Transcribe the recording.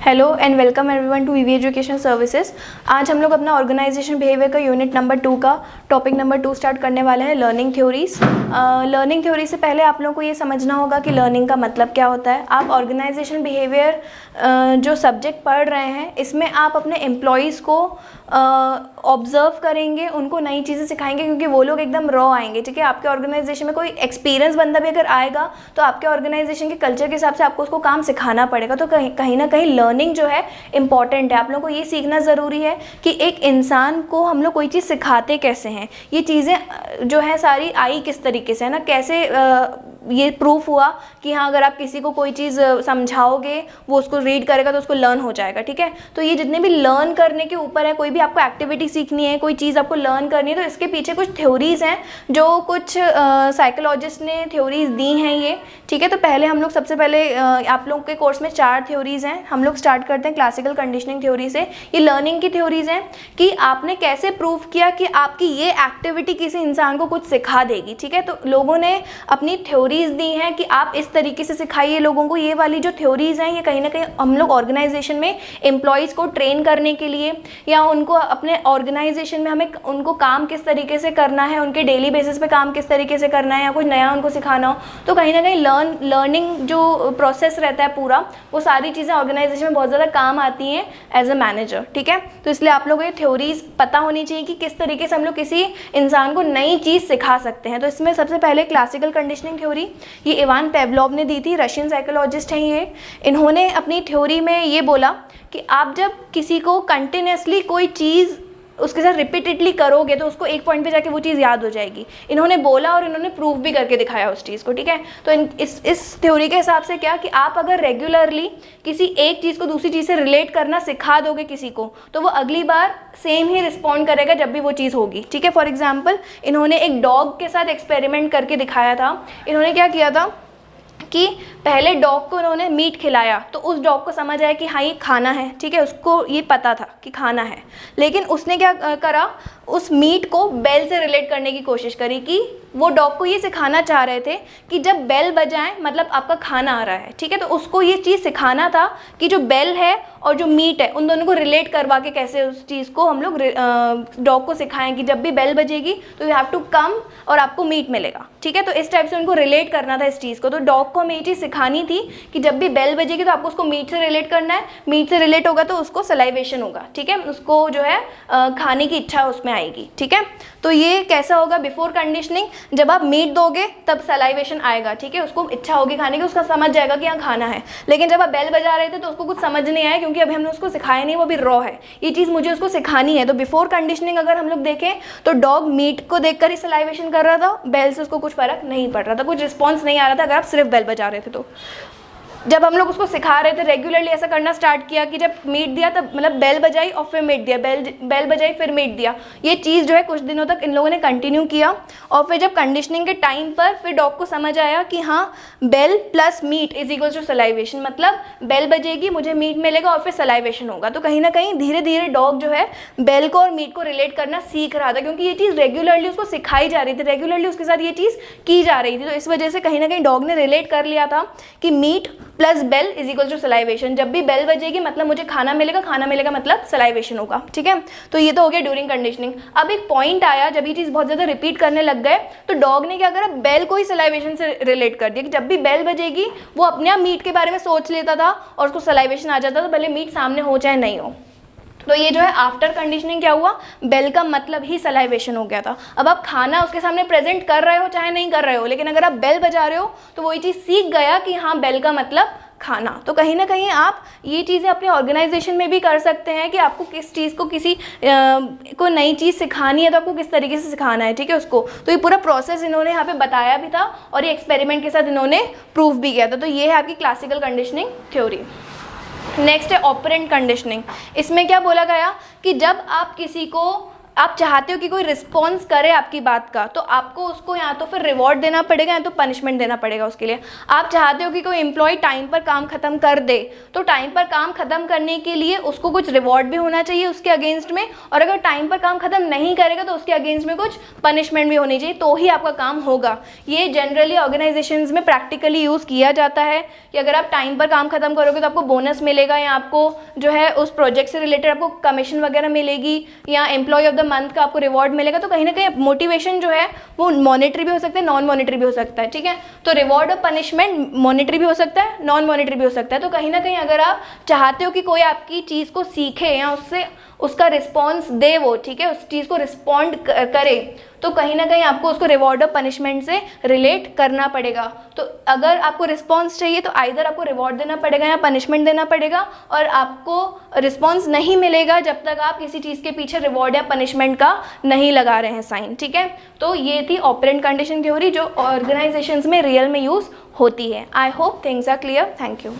Hello and welcome everyone to EV education services. आज हम लोग अपना ऑर्गेनाइजेशन बिहेवियर का यूनिट नंबर 2 का टॉपिक नंबर 2 स्टार्ट करने वाले हैं, लर्निंग थ्योरीज। लर्निंग थ्योरी से पहले आप लोगों को ये समझना होगा कि लर्निंग का मतलब क्या होता है। आप ऑर्गेनाइजेशन बिहेवियर जो सब्जेक्ट पढ़ रहे हैं, इसमें आप अपने एम्प्लॉयज़ को ऑब्जर्व करेंगे, उनको नई चीज़ें सिखाएंगे, क्योंकि वो लोग एकदम रॉ आएंगे। ठीक है, आपके ऑर्गेनाइजेशन में कोई एक्सपीरियंस बंदा भी अगर आएगा तो आपके ऑर्गेनाइजेशन के कल्चर के हिसाब से आपको उसको काम सिखाना पड़ेगा। तो कहीं ना कहीं लर्निंग जो है इंपॉर्टेंट है। आप लोगों को ये सीखना ज़रूरी है कि एक इंसान को हम लोग कोई चीज़ सिखाते कैसे हैं, ये चीज़ें जो है सारी आई किस तरीके से है ना, कैसे ये प्रूफ हुआ कि हाँ अगर आप किसी को कोई चीज़ समझाओगे वो उसको रीड करेगा तो उसको लर्न हो जाएगा। ठीक है, तो ये जितने भी लर्न करने के ऊपर है, कोई भी आपको एक्टिविटी सीखनी है, कोई चीज़ आपको लर्न करनी है, तो इसके पीछे कुछ थ्योरीज़ हैं जो कुछ साइकोलॉजिस्ट ने थ्योरीज़ दी हैं ये। ठीक है, तो पहले हम लोग सबसे पहले आप लोग के कोर्स में 4 थ्योरीज़ हैं। हम लोग स्टार्ट करते हैं क्लासिकल कंडीशनिंग थ्योरी से। ये लर्निंग की थ्योरीज़ हैं कि आपने कैसे प्रूव किया कि आपकी ये एक्टिविटी किसी इंसान को कुछ सिखा देगी। ठीक है, तो लोगों ने अपनी थ्योरीज़ दी हैं कि आप इस तरीके से सिखाइए लोगों को। ये वाली जो थ्योरीज़ हैं ये कहीं ना कहीं हम लोग ऑर्गेनाइजेशन में एम्प्लॉयज़ को ट्रेन करने के लिए, या उनको अपने ऑर्गेनाइजेशन में हमें उनको काम किस तरीके से करना है, उनके डेली बेसिस पे काम किस तरीके से करना है, या कुछ नया उनको सिखाना हो, तो कहीं ना कहीं लर्निंग जो प्रोसेस रहता है पूरा, वो सारी चीज़ें ऑर्गेनाइजेशन में बहुत ज़्यादा काम आती हैं एज अ मैनेजर। ठीक है, तो इसलिए आप लोगों को ये थ्योरीज पता होनी चाहिए कि किस तरीके से हम लोग किसी इंसान को नई चीज़ सिखा सकते हैं। तो इसमें सबसे पहले क्लासिकल कंडीशनिंग थ्योरी, ये इवान पेवलोव ने दी थी, रशियन साइकोलॉजिस्ट हैं ये। इन्होंने अपनी थ्योरी में ये बोला कि आप जब किसी को कंटिन्यूसली कोई चीज़ उसके साथ रिपीटेडली करोगे तो उसको एक पॉइंट पे जाके वो चीज़ याद हो जाएगी। इन्होंने बोला और इन्होंने प्रूफ भी करके दिखाया उस चीज़ को। ठीक है, तो इस थ्योरी के हिसाब से क्या कि आप अगर रेगुलरली किसी एक चीज़ को दूसरी चीज़ से रिलेट करना सिखा दोगे किसी को, तो वो अगली बार सेम ही रिस्पॉन्ड करेगा जब भी वो चीज़ होगी। ठीक है, फॉर एग्जाम्पल इन्होंने एक डॉग के साथ एक्सपेरिमेंट करके दिखाया था। इन्होंने क्या किया था कि पहले डॉग को उन्होंने मीट खिलाया, तो उस डॉग को समझ आया कि हाँ ये खाना है। ठीक है, उसको ये पता था कि खाना है, लेकिन उसने क्या करा, उस मीट को बेल से रिलेट करने की कोशिश करी कि वो डॉग को ये सिखाना चाह रहे थे कि जब बेल बजाए मतलब आपका खाना आ रहा है। ठीक है, तो उसको ये चीज़ सिखाना था कि जो बेल है और जो मीट है उन दोनों को रिलेट करवा के कैसे उस चीज़ को हम लोग डॉग को सिखाएं कि जब भी बेल बजेगी तो यू हैव टू कम और आपको मीट मिलेगा। ठीक है, तो इस टाइप से उनको रिलेट करना था इस चीज़ को। तो डॉग को हमें ये चीज़ सिखानी थी कि जब भी बेल बजेगी तो आपको उसको मीट से रिलेट करना है, मीट से रिलेट होगा तो उसको सलाइवेशन होगा। ठीक है, उसको जो है खाने की इच्छा उसमें आएगी। ठीक है, तो ये कैसा होगा, बिफोर कंडीशनिंग जब आप मीट दोगे तब सलाइवेशन आएगा। ठीक है, उसको इच्छा होगी खाने की, उसका समझ जाएगा कि यहाँ खाना है। लेकिन जब आप बेल बजा रहे थे तो उसको कुछ समझ नहीं आया, क्योंकि अभी हमने उसको सिखाया नहीं, वो भी रॉ है, ये चीज़ मुझे उसको सिखानी है। तो बिफोर कंडीशनिंग अगर हम लोग देखें तो डॉग मीट को देखकर ही सलाइवेशन कर रहा था, बेल से उसको कुछ फर्क नहीं पड़ रहा था, कुछ रिस्पॉन्स नहीं आ रहा था अगर आप सिर्फ बेल बजा रहे थे। तो जब हम लोग उसको सिखा रहे थे रेगुलरली ऐसा करना स्टार्ट किया कि जब मीट दिया तब मतलब बेल बजाई और फिर मीट दिया, बेल बजाई फिर मीट दिया, ये चीज़ जो है कुछ दिनों तक इन लोगों ने कंटिन्यू किया। और फिर जब कंडीशनिंग के टाइम पर फिर डॉग को समझ आया कि हाँ bell plus meat is equals to salivation, मतलब बेल बजेगी मुझे मीट मिलेगा और फिर सलाइवेशन होगा। तो कहीं ना कहीं धीरे धीरे डॉग जो है बेल को और मीट को रिलेट करना सीख रहा था, क्योंकि ये चीज़ रेगुलरली उसको सिखाई जा रही थी, रेगुलरली उसके साथ ये चीज़ की जा रही थी। तो इस वजह से कहीं ना कहीं डॉग ने रिलेट कर लिया था कि meat plus bell is equal to salivation, जब भी बेल बजेगी मतलब मुझे खाना मिलेगा, खाना मिलेगा मतलब सलाइवेशन होगा। ठीक है, तो ये तो हो गया ड्यूरिंग कंडीशनिंग। अब एक पॉइंट आया जब ये चीज़ बहुत ज़्यादा रिपीट करने लग गए तो डॉग ने क्या करा, बेल को ही सलाइवेशन से रिलेट कर दिया कि जब भी बेल बजेगी वो अपने आप मीट के बारे में सोच लेता था और उसको सलाइवेशन आ जाता था, भले मीट सामने हो चाहे नहीं हो। तो ये जो है आफ्टर कंडीशनिंग क्या हुआ, बेल का मतलब ही सलाइवेशन हो गया था। अब आप खाना उसके सामने प्रेजेंट कर रहे हो चाहे नहीं कर रहे हो, लेकिन अगर आप बेल बजा रहे हो तो वो ये चीज़ सीख गया कि हाँ बेल का मतलब खाना। तो कहीं ना कहीं आप ये चीज़ें अपने ऑर्गेनाइजेशन में भी कर सकते हैं कि आपको किस चीज़ को किसी को नई चीज़ सिखानी है तो आपको किस तरीके से सिखाना है। ठीक है, उसको तो ये पूरा प्रोसेस इन्होंने यहाँ पे बताया भी था और ये एक्सपेरिमेंट के साथ इन्होंने प्रूफ भी किया था। तो ये है आपकी क्लासिकल कंडीशनिंग थ्योरी। नेक्स्ट है ऑपरेंट कंडीशनिंग। इसमें क्या बोला गया कि जब आप किसी को आप चाहते हो कि कोई रिस्पॉन्स करे आपकी बात का, तो आपको उसको या तो फिर रिवॉर्ड देना पड़ेगा या तो पनिशमेंट देना पड़ेगा उसके लिए। आप चाहते हो कि कोई एम्प्लॉय टाइम पर काम खत्म कर दे, तो टाइम पर काम खत्म करने के लिए उसको कुछ रिवॉर्ड भी होना चाहिए उसके अगेंस्ट में, और अगर टाइम पर काम खत्म नहीं करेगा तो उसके अगेंस्ट में कुछ पनिशमेंट भी होनी चाहिए, तो ही आपका काम होगा। ये जनरली ऑर्गेनाइजेशंस में प्रैक्टिकली यूज़ किया जाता है कि अगर आप टाइम पर काम खत्म करोगे तो आपको बोनस मिलेगा, या आपको जो है उस प्रोजेक्ट से रिलेटेड आपको कमीशन वगैरह मिलेगी, या एम्प्लॉय ऑफ द मंथ का आपको रिवॉर्ड मिलेगा। तो कहीं ना कहीं मोटिवेशन जो है वो मॉनेटरी भी हो सकता है, नॉन मॉनेटरी भी हो सकता है, ठीक है। तो रिवॉर्ड और पनिशमेंट मॉनेटरी भी हो सकता है, नॉन मॉनेटरी भी हो सकता है। तो कहीं ना कहीं अगर आप चाहते हो कि कोई आपकी चीज़ को सीखे या उससे उसका रिस्पॉन्स दे, वो ठीक है, उस चीज़ को रिस्पॉन्ड करे, तो कहीं ना कहीं आपको उसको रिवॉर्ड और पनिशमेंट से रिलेट करना पड़ेगा। तो अगर आपको रिस्पॉन्स चाहिए तो आइदर आपको रिवॉर्ड देना पड़ेगा या पनिशमेंट देना पड़ेगा, और आपको रिस्पॉन्स नहीं मिलेगा जब तक आप किसी चीज़ के पीछे रिवॉर्ड या पनिशमेंट का नहीं लगा रहे हैं साइन, ठीक है। तो ये थी ऑपरेंट कंडीशन थ्योरी जो ऑर्गेनाइजेशंस में रियल में यूज़ होती है। I hope things are clear. Thank you.